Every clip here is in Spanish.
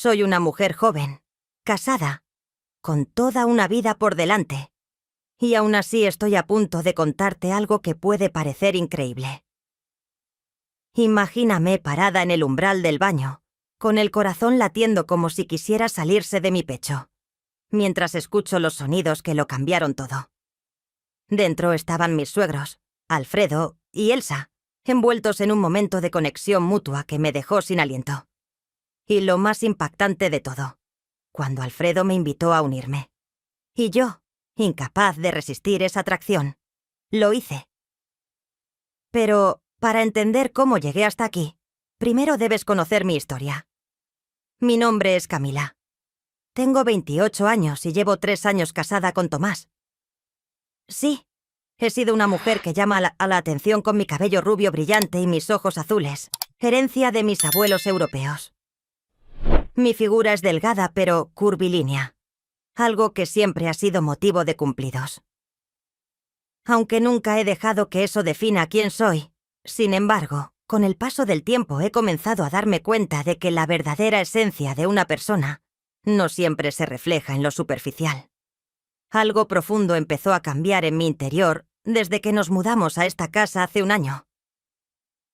Soy una mujer joven, casada, con toda una vida por delante. Y aún así estoy a punto de contarte algo que puede parecer increíble. Imagíname parada en el umbral del baño, con el corazón latiendo como si quisiera salirse de mi pecho, mientras escucho los sonidos que lo cambiaron todo. Dentro estaban mis suegros, Alfredo y Elsa, envueltos en un momento de conexión mutua que me dejó sin aliento. Y lo más impactante de todo, cuando Alfredo me invitó a unirme. Y yo, incapaz de resistir esa atracción, lo hice. Pero, para entender cómo llegué hasta aquí, primero debes conocer mi historia. Mi nombre es Camila. Tengo 28 años y llevo 3 años casada con Tomás. Sí, he sido una mujer que llama a la atención con mi cabello rubio brillante y mis ojos azules, herencia de mis abuelos europeos. Mi figura es delgada pero curvilínea, algo que siempre ha sido motivo de cumplidos. Aunque nunca he dejado que eso defina quién soy, sin embargo, con el paso del tiempo he comenzado a darme cuenta de que la verdadera esencia de una persona no siempre se refleja en lo superficial. Algo profundo empezó a cambiar en mi interior desde que nos mudamos a esta casa hace un año.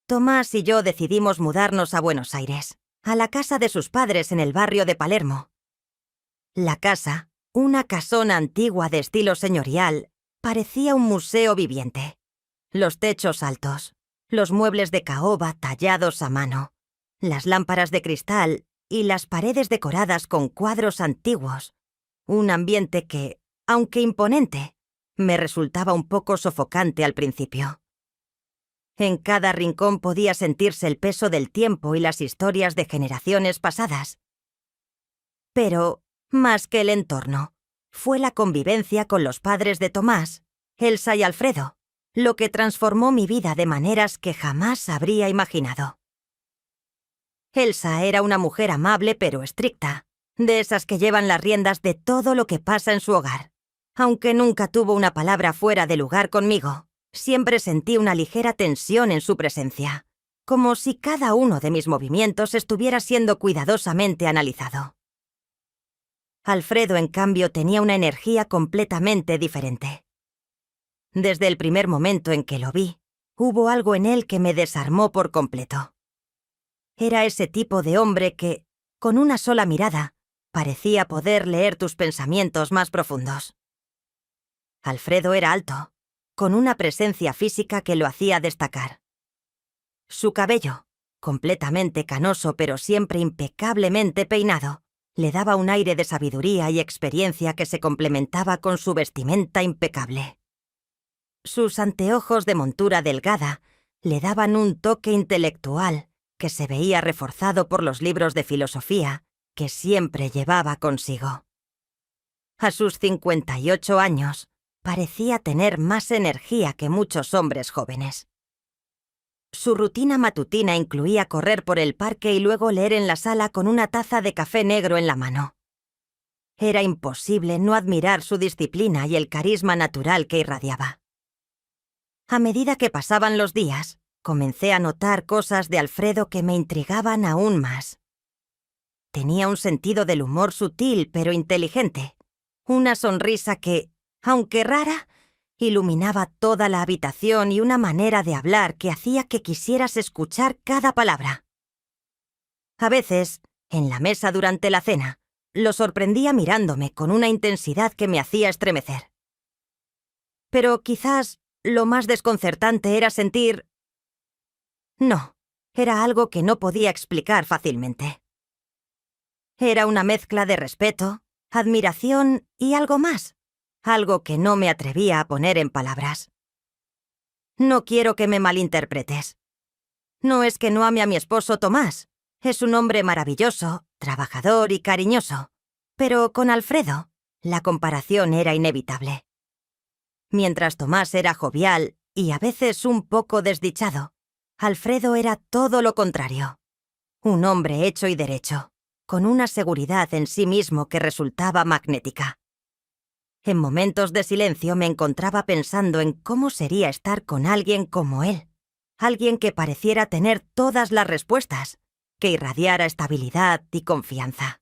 Tomás y yo decidimos mudarnos a Buenos Aires, a la casa de sus padres en el barrio de Palermo. La casa, una casona antigua de estilo señorial, parecía un museo viviente. Los techos altos, los muebles de caoba tallados a mano, las lámparas de cristal y las paredes decoradas con cuadros antiguos. Un ambiente que, aunque imponente, me resultaba un poco sofocante al principio. En cada rincón podía sentirse el peso del tiempo y las historias de generaciones pasadas. Pero, más que el entorno, fue la convivencia con los padres de Tomás, Elsa y Alfredo, lo que transformó mi vida de maneras que jamás habría imaginado. Elsa era una mujer amable pero estricta, de esas que llevan las riendas de todo lo que pasa en su hogar. Aunque nunca tuvo una palabra fuera de lugar conmigo, siempre sentí una ligera tensión en su presencia, como si cada uno de mis movimientos estuviera siendo cuidadosamente analizado. Alfredo, en cambio, tenía una energía completamente diferente. Desde el primer momento en que lo vi, hubo algo en él que me desarmó por completo. Era ese tipo de hombre que, con una sola mirada, parecía poder leer tus pensamientos más profundos. Alfredo era alto, con una presencia física que lo hacía destacar. Su cabello, completamente canoso pero siempre impecablemente peinado, le daba un aire de sabiduría y experiencia que se complementaba con su vestimenta impecable. Sus anteojos de montura delgada le daban un toque intelectual que se veía reforzado por los libros de filosofía que siempre llevaba consigo. A sus 58 años, parecía tener más energía que muchos hombres jóvenes. Su rutina matutina incluía correr por el parque y luego leer en la sala con una taza de café negro en la mano. Era imposible no admirar su disciplina y el carisma natural que irradiaba. A medida que pasaban los días, comencé a notar cosas de Alfredo que me intrigaban aún más. Tenía un sentido del humor sutil pero inteligente, una sonrisa que, aunque rara, iluminaba toda la habitación y una manera de hablar que hacía que quisieras escuchar cada palabra. A veces, en la mesa durante la cena, lo sorprendía mirándome con una intensidad que me hacía estremecer. Pero quizás lo más desconcertante era sentir... No, era algo que no podía explicar fácilmente. Era una mezcla de respeto, admiración y algo más, algo que no me atrevía a poner en palabras. No quiero que me malinterpretes. No es que no ame a mi esposo Tomás, es un hombre maravilloso, trabajador y cariñoso, pero con Alfredo, la comparación era inevitable. Mientras Tomás era jovial y a veces un poco desdichado, Alfredo era todo lo contrario. Un hombre hecho y derecho, con una seguridad en sí mismo que resultaba magnética. En momentos de silencio me encontraba pensando en cómo sería estar con alguien como él, alguien que pareciera tener todas las respuestas, que irradiara estabilidad y confianza.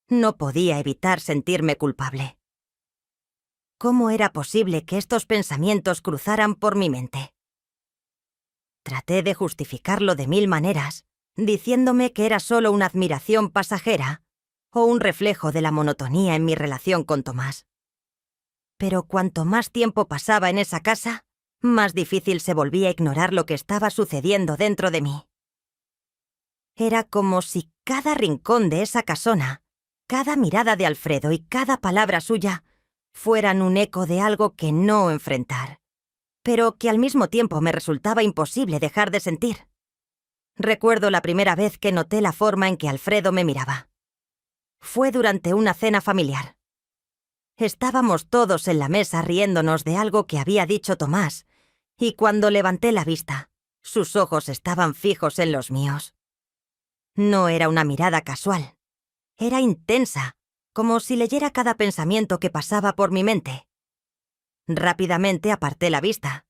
No podía evitar sentirme culpable. ¿Cómo era posible que estos pensamientos cruzaran por mi mente? Traté de justificarlo de mil maneras, diciéndome que era solo una admiración pasajera o un reflejo de la monotonía en mi relación con Tomás. Pero cuanto más tiempo pasaba en esa casa, más difícil se volvía ignorar lo que estaba sucediendo dentro de mí. Era como si cada rincón de esa casona, cada mirada de Alfredo y cada palabra suya fueran un eco de algo que no enfrentar, pero que al mismo tiempo me resultaba imposible dejar de sentir. Recuerdo la primera vez que noté la forma en que Alfredo me miraba. Fue durante una cena familiar. Estábamos todos en la mesa riéndonos de algo que había dicho Tomás, y cuando levanté la vista, sus ojos estaban fijos en los míos. No era una mirada casual. Era intensa, como si leyera cada pensamiento que pasaba por mi mente. Rápidamente aparté la vista.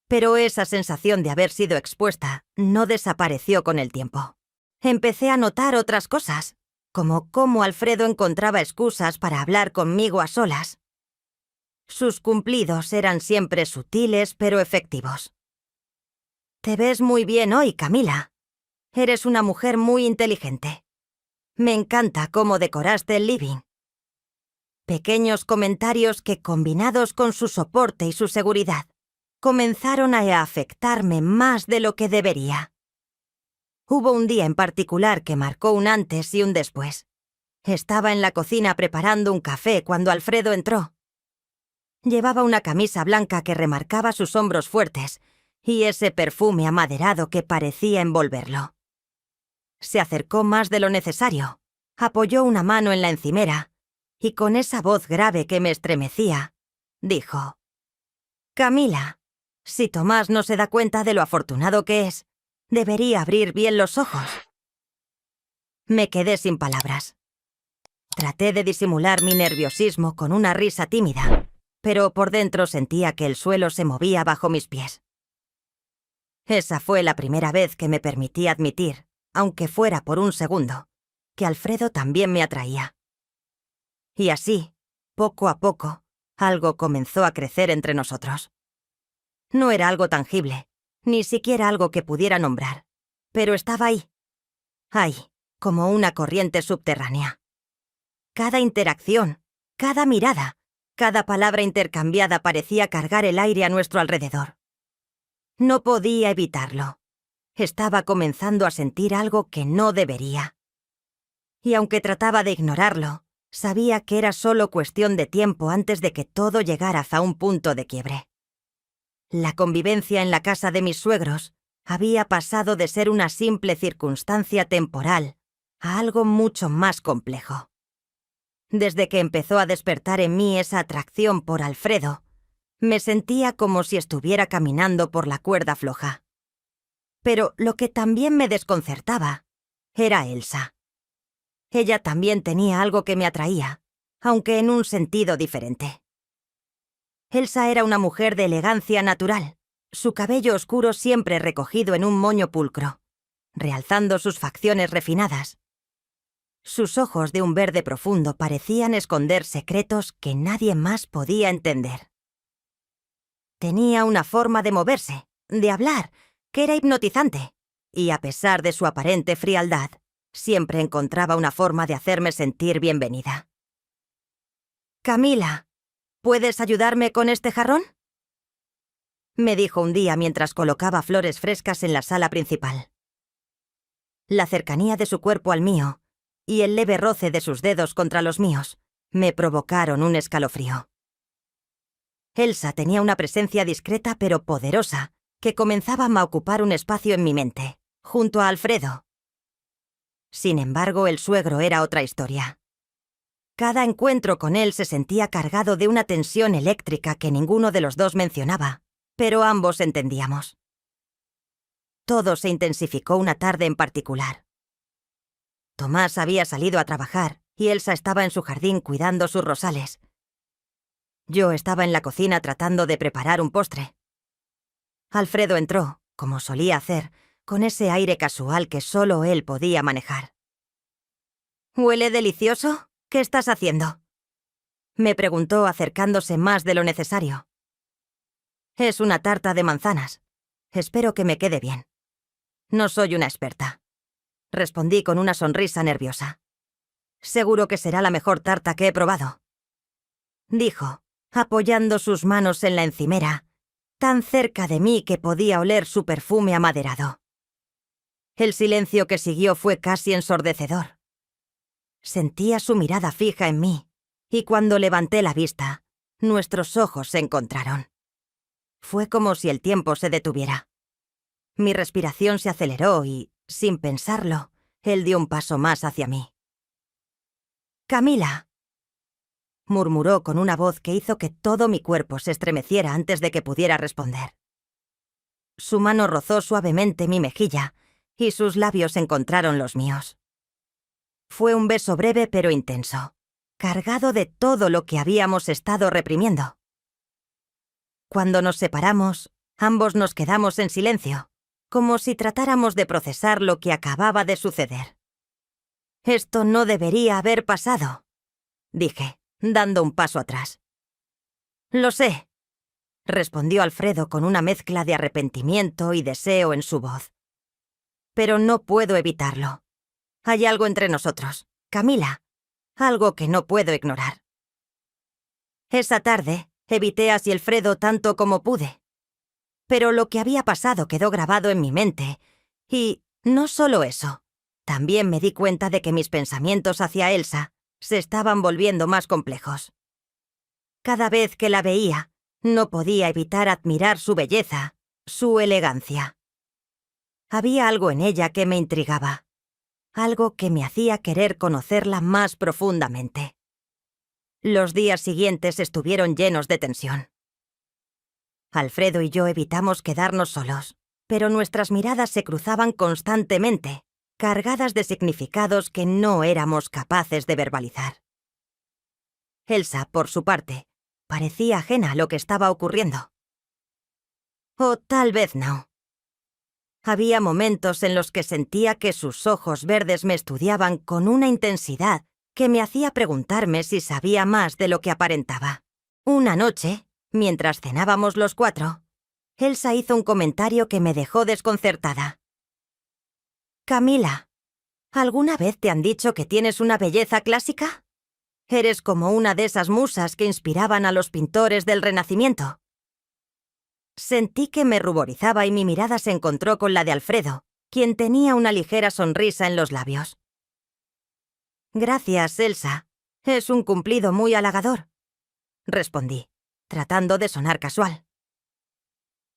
Pero esa sensación de haber sido expuesta no desapareció con el tiempo. Empecé a notar otras cosas, como cómo Alfredo encontraba excusas para hablar conmigo a solas. Sus cumplidos eran siempre sutiles pero efectivos. «Te ves muy bien hoy, Camila. Eres una mujer muy inteligente. Me encanta cómo decoraste el living». Pequeños comentarios que, combinados con su soporte y su seguridad, comenzaron a afectarme más de lo que debería. Hubo un día en particular que marcó un antes y un después. Estaba en la cocina preparando un café cuando Alfredo entró. Llevaba una camisa blanca que remarcaba sus hombros fuertes y ese perfume amaderado que parecía envolverlo. Se acercó más de lo necesario, apoyó una mano en la encimera y con esa voz grave que me estremecía, dijo: «Camila, si Tomás no se da cuenta de lo afortunado que es, debería abrir bien los ojos». Me quedé sin palabras. Traté de disimular mi nerviosismo con una risa tímida, pero por dentro sentía que el suelo se movía bajo mis pies. Esa fue la primera vez que me permití admitir, aunque fuera por un segundo, que Alfredo también me atraía. Y así, poco a poco, algo comenzó a crecer entre nosotros. No era algo tangible, ni siquiera algo que pudiera nombrar, pero estaba ahí, como una corriente subterránea. Cada interacción, cada mirada, cada palabra intercambiada parecía cargar el aire a nuestro alrededor. No podía evitarlo. Estaba comenzando a sentir algo que no debería. Y aunque trataba de ignorarlo, sabía que era solo cuestión de tiempo antes de que todo llegara hasta un punto de quiebre. La convivencia en la casa de mis suegros había pasado de ser una simple circunstancia temporal a algo mucho más complejo. Desde que empezó a despertar en mí esa atracción por Alfredo, me sentía como si estuviera caminando por la cuerda floja. Pero lo que también me desconcertaba era Elsa. Ella también tenía algo que me atraía, aunque en un sentido diferente. Elsa era una mujer de elegancia natural, su cabello oscuro siempre recogido en un moño pulcro, realzando sus facciones refinadas. Sus ojos de un verde profundo parecían esconder secretos que nadie más podía entender. Tenía una forma de moverse, de hablar, que era hipnotizante, y a pesar de su aparente frialdad, siempre encontraba una forma de hacerme sentir bienvenida. «Camila, ¿puedes ayudarme con este jarrón?», me dijo un día mientras colocaba flores frescas en la sala principal. La cercanía de su cuerpo al mío y el leve roce de sus dedos contra los míos me provocaron un escalofrío. Elsa tenía una presencia discreta pero poderosa que comenzaba a ocupar un espacio en mi mente, junto a Alfredo. Sin embargo, el suegro era otra historia. Cada encuentro con él se sentía cargado de una tensión eléctrica que ninguno de los dos mencionaba, pero ambos entendíamos. Todo se intensificó una tarde en particular. Tomás había salido a trabajar y Elsa estaba en su jardín cuidando sus rosales. Yo estaba en la cocina tratando de preparar un postre. Alfredo entró, como solía hacer, con ese aire casual que solo él podía manejar. «¿Huele delicioso? ¿Qué estás haciendo?», me preguntó acercándose más de lo necesario. «Es una tarta de manzanas. Espero que me quede bien. No soy una experta», respondí con una sonrisa nerviosa. «Seguro que será la mejor tarta que he probado», dijo, apoyando sus manos en la encimera, tan cerca de mí que podía oler su perfume amaderado. El silencio que siguió fue casi ensordecedor. Sentía su mirada fija en mí, y cuando levanté la vista, nuestros ojos se encontraron. Fue como si el tiempo se detuviera. Mi respiración se aceleró y, sin pensarlo, él dio un paso más hacia mí. «Camila», murmuró con una voz que hizo que todo mi cuerpo se estremeciera antes de que pudiera responder. Su mano rozó suavemente mi mejilla y sus labios encontraron los míos. Fue un beso breve pero intenso, cargado de todo lo que habíamos estado reprimiendo. Cuando nos separamos, ambos nos quedamos en silencio, como si tratáramos de procesar lo que acababa de suceder. «Esto no debería haber pasado», dije, dando un paso atrás. «Lo sé», respondió Alfredo con una mezcla de arrepentimiento y deseo en su voz. «Pero no puedo evitarlo. Hay algo entre nosotros, Camila, algo que no puedo ignorar. Esa tarde evité a Alfredo tanto como pude. Pero lo que había pasado quedó grabado en mi mente, y no solo eso, también me di cuenta de que mis pensamientos hacia Elsa se estaban volviendo más complejos. Cada vez que la veía, no podía evitar admirar su belleza, su elegancia. Había algo en ella que me intrigaba, algo que me hacía querer conocerla más profundamente. Los días siguientes estuvieron llenos de tensión. Alfredo y yo evitamos quedarnos solos, pero nuestras miradas se cruzaban constantemente, cargadas de significados que no éramos capaces de verbalizar. Elsa, por su parte, parecía ajena a lo que estaba ocurriendo. O tal vez no. Había momentos en los que sentía que sus ojos verdes me estudiaban con una intensidad que me hacía preguntarme si sabía más de lo que aparentaba. Una noche, mientras cenábamos los cuatro, Elsa hizo un comentario que me dejó desconcertada. «Camila, ¿alguna vez te han dicho que tienes una belleza clásica? Eres como una de esas musas que inspiraban a los pintores del Renacimiento». Sentí que me ruborizaba y mi mirada se encontró con la de Alfredo, quien tenía una ligera sonrisa en los labios. «Gracias, Elsa. Es un cumplido muy halagador», respondí, tratando de sonar casual.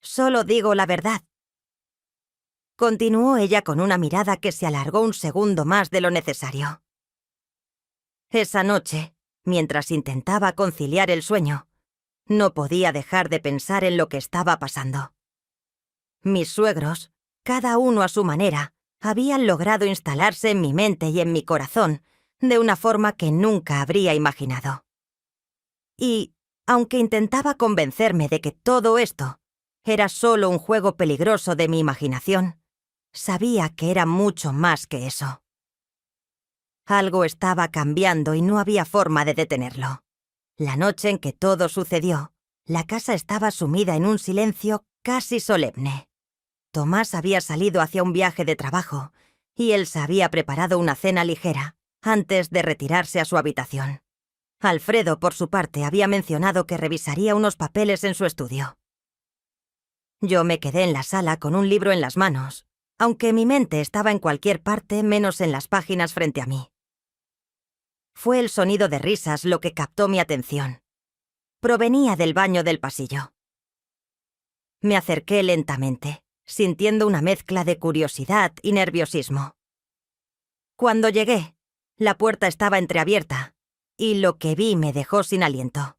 «Solo digo la verdad». Continuó ella con una mirada que se alargó un segundo más de lo necesario. Esa noche, mientras intentaba conciliar el sueño, no podía dejar de pensar en lo que estaba pasando. Mis suegros, cada uno a su manera, habían logrado instalarse en mi mente y en mi corazón de una forma que nunca habría imaginado. Y, aunque intentaba convencerme de que todo esto era solo un juego peligroso de mi imaginación, sabía que era mucho más que eso. Algo estaba cambiando y no había forma de detenerlo. La noche en que todo sucedió, la casa estaba sumida en un silencio casi solemne. Tomás había salido hacia un viaje de trabajo y Elsa había preparado una cena ligera antes de retirarse a su habitación. Alfredo, por su parte, había mencionado que revisaría unos papeles en su estudio. Yo me quedé en la sala con un libro en las manos, aunque mi mente estaba en cualquier parte menos en las páginas frente a mí. Fue el sonido de risas lo que captó mi atención. Provenía del baño del pasillo. Me acerqué lentamente, sintiendo una mezcla de curiosidad y nerviosismo. Cuando llegué, la puerta estaba entreabierta, y lo que vi me dejó sin aliento.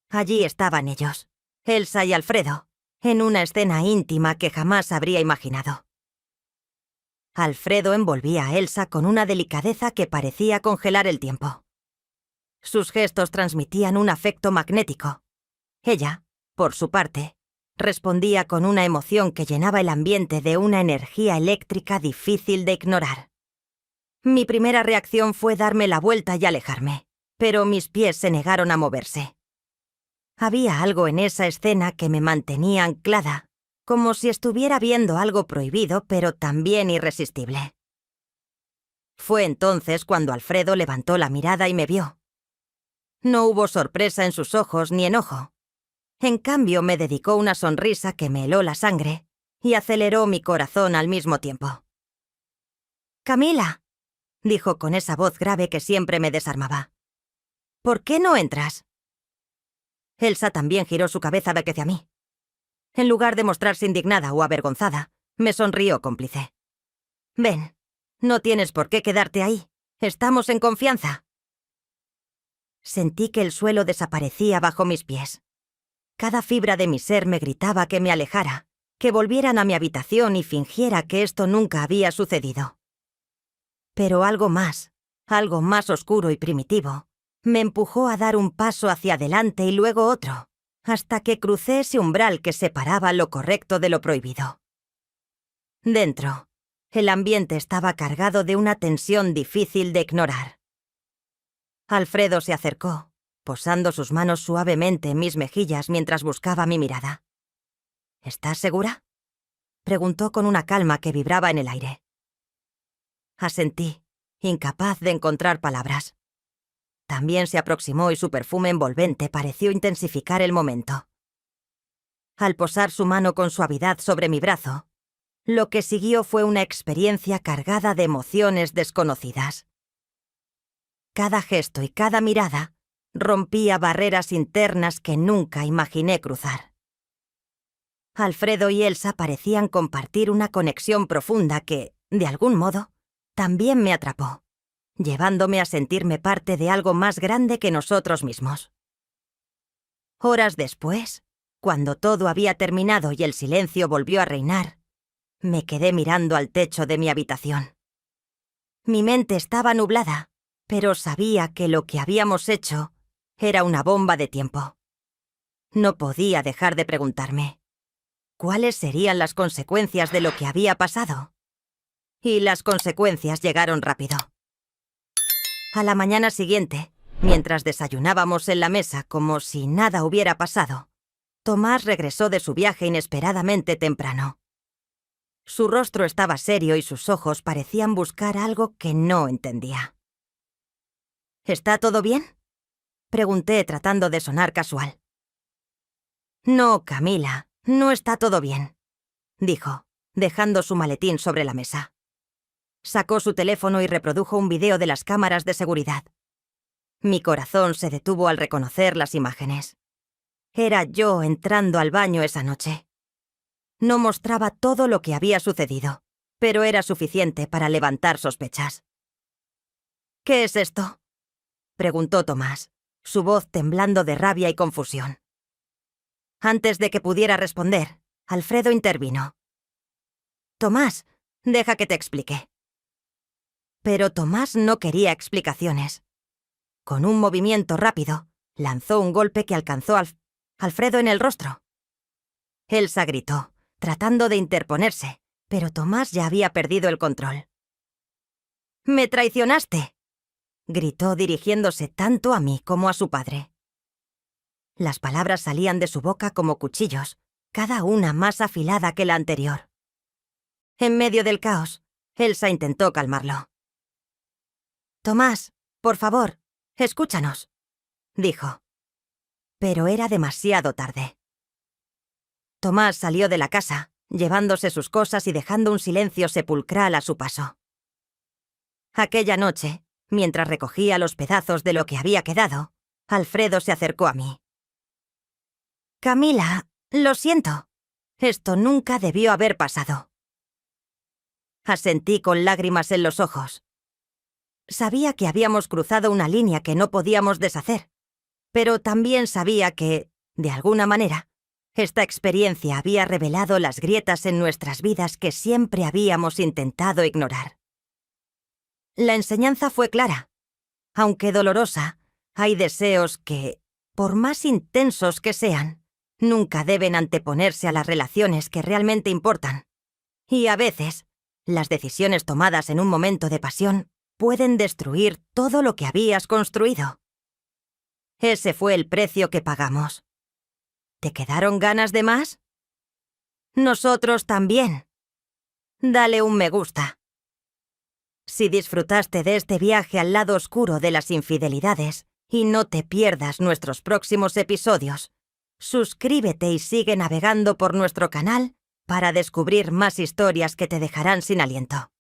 Allí estaban ellos, Elsa y Alfredo, en una escena íntima que jamás habría imaginado. Alfredo envolvía a Elsa con una delicadeza que parecía congelar el tiempo. Sus gestos transmitían un afecto magnético. Ella, por su parte, respondía con una emoción que llenaba el ambiente de una energía eléctrica difícil de ignorar. Mi primera reacción fue darme la vuelta y alejarme, pero mis pies se negaron a moverse. Había algo en esa escena que me mantenía anclada, como si estuviera viendo algo prohibido, pero también irresistible. Fue entonces cuando Alfredo levantó la mirada y me vio. No hubo sorpresa en sus ojos ni enojo. En cambio, me dedicó una sonrisa que me heló la sangre y aceleró mi corazón al mismo tiempo. «Camila», dijo con esa voz grave que siempre me desarmaba. «¿Por qué no entras?» Elsa también giró su cabeza hacia mí. En lugar de mostrarse indignada o avergonzada, me sonrió cómplice. «Ven, no tienes por qué quedarte ahí. Estamos en confianza». Sentí que el suelo desaparecía bajo mis pies. Cada fibra de mi ser me gritaba que me alejara, que volvieran a mi habitación y fingiera que esto nunca había sucedido. Pero algo más oscuro y primitivo, me empujó a dar un paso hacia adelante y luego otro, hasta que crucé ese umbral que separaba lo correcto de lo prohibido. Dentro, el ambiente estaba cargado de una tensión difícil de ignorar. Alfredo se acercó, posando sus manos suavemente en mis mejillas mientras buscaba mi mirada. «¿Estás segura?», preguntó con una calma que vibraba en el aire. Asentí, incapaz de encontrar palabras. También se aproximó y su perfume envolvente pareció intensificar el momento. Al posar su mano con suavidad sobre mi brazo, lo que siguió fue una experiencia cargada de emociones desconocidas. Cada gesto y cada mirada rompía barreras internas que nunca imaginé cruzar. Alfredo y Elsa parecían compartir una conexión profunda que, de algún modo, también me atrapó, llevándome a sentirme parte de algo más grande que nosotros mismos. Horas después, cuando todo había terminado y el silencio volvió a reinar, me quedé mirando al techo de mi habitación. Mi mente estaba nublada, pero sabía que lo que habíamos hecho era una bomba de tiempo. No podía dejar de preguntarme, ¿cuáles serían las consecuencias de lo que había pasado? Y las consecuencias llegaron rápido. A la mañana siguiente, mientras desayunábamos en la mesa como si nada hubiera pasado, Tomás regresó de su viaje inesperadamente temprano. Su rostro estaba serio y sus ojos parecían buscar algo que no entendía. «¿Está todo bien?», pregunté tratando de sonar casual. «No, Camila, no está todo bien», dijo, dejando su maletín sobre la mesa. Sacó su teléfono y reprodujo un video de las cámaras de seguridad. Mi corazón se detuvo al reconocer las imágenes. Era yo entrando al baño esa noche. No mostraba todo lo que había sucedido, pero era suficiente para levantar sospechas. «¿Qué es esto?», preguntó Tomás, su voz temblando de rabia y confusión. Antes de que pudiera responder, Alfredo intervino. «Tomás, deja que te explique». Pero Tomás no quería explicaciones. Con un movimiento rápido, lanzó un golpe que alcanzó a Alfredo en el rostro. Elsa gritó, tratando de interponerse, pero Tomás ya había perdido el control. «¡Me traicionaste!», gritó dirigiéndose tanto a mí como a su padre. Las palabras salían de su boca como cuchillos, cada una más afilada que la anterior. En medio del caos, Elsa intentó calmarlo. «Tomás, por favor, escúchanos», dijo. Pero era demasiado tarde. Tomás salió de la casa, llevándose sus cosas y dejando un silencio sepulcral a su paso. Aquella noche, mientras recogía los pedazos de lo que había quedado, Alfredo se acercó a mí. «Camila, lo siento. Esto nunca debió haber pasado». Asentí con lágrimas en los ojos. Sabía que habíamos cruzado una línea que no podíamos deshacer, pero también sabía que, de alguna manera, esta experiencia había revelado las grietas en nuestras vidas que siempre habíamos intentado ignorar. La enseñanza fue clara. Aunque dolorosa, hay deseos que, por más intensos que sean, nunca deben anteponerse a las relaciones que realmente importan. Y a veces, las decisiones tomadas en un momento de pasión pueden destruir todo lo que habías construido. Ese fue el precio que pagamos. ¿Te quedaron ganas de más? Nosotros también. Dale un me gusta. Si disfrutaste de este viaje al lado oscuro de las infidelidades y no te pierdas nuestros próximos episodios, suscríbete y sigue navegando por nuestro canal para descubrir más historias que te dejarán sin aliento.